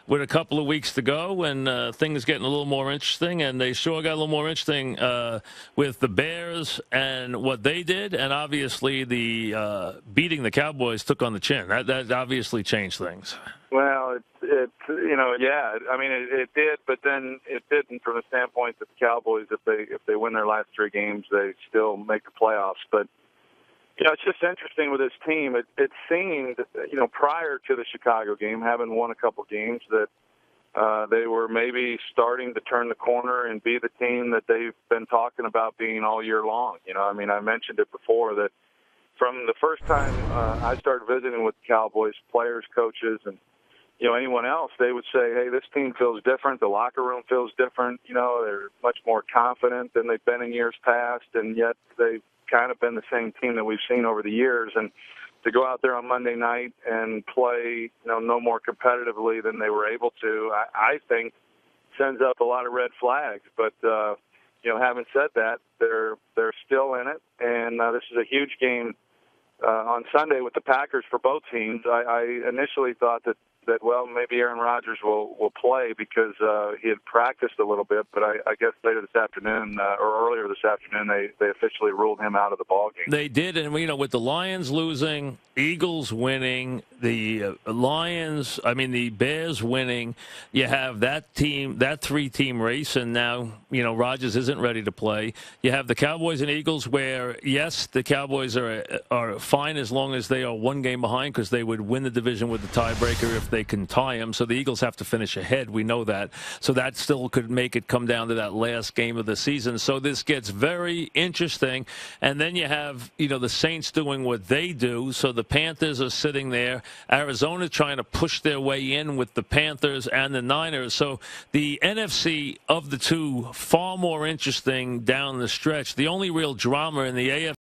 with a couple of weeks to go and things getting a little more interesting. And they sure got a little more interesting with the Bears and what they did. And obviously the beating the Cowboys took on the chin. That obviously changed things. Well, yeah. I mean, it did, but then it didn't from the standpoint that the Cowboys, if they win their last 3 games, they still make the playoffs. But it's just interesting with this team. It seemed, prior to the Chicago game, having won a couple games, that they were maybe starting to turn the corner and be the team that they've been talking about being all year long. I mean, I mentioned it before that from the first time I started visiting with the Cowboys, players, coaches, and anyone else, they would say, hey, this team feels different. The locker room feels different. They're much more confident than they've been in years past, and yet they've kind of been the same team that we've seen over the years. And to go out there on Monday night and play, no more competitively than they were able to, I think sends up a lot of red flags. But, having said that, they're still in it, and this is a huge game on Sunday with the Packers for both teams. I initially thought that well, maybe Aaron Rodgers will play because he had practiced a little bit, but I guess later this afternoon or earlier this afternoon they officially ruled him out of the ballgame. They did, and with the Lions losing, Eagles winning, the Bears winning, you have that 3-team race, and now Rodgers isn't ready to play. You have the Cowboys and Eagles, where yes, the Cowboys are fine as long as they are 1 game behind, because they would win the division with the tiebreaker if they can tie them. So the Eagles have to finish ahead. We know that. So that still could make it come down to that last game of the season. So this gets very interesting. And then you have, the Saints doing what they do. So the Panthers are sitting there. Arizona trying to push their way in with the Panthers and the Niners. So the NFC of the two, far more interesting down the stretch. The only real drama in the AFC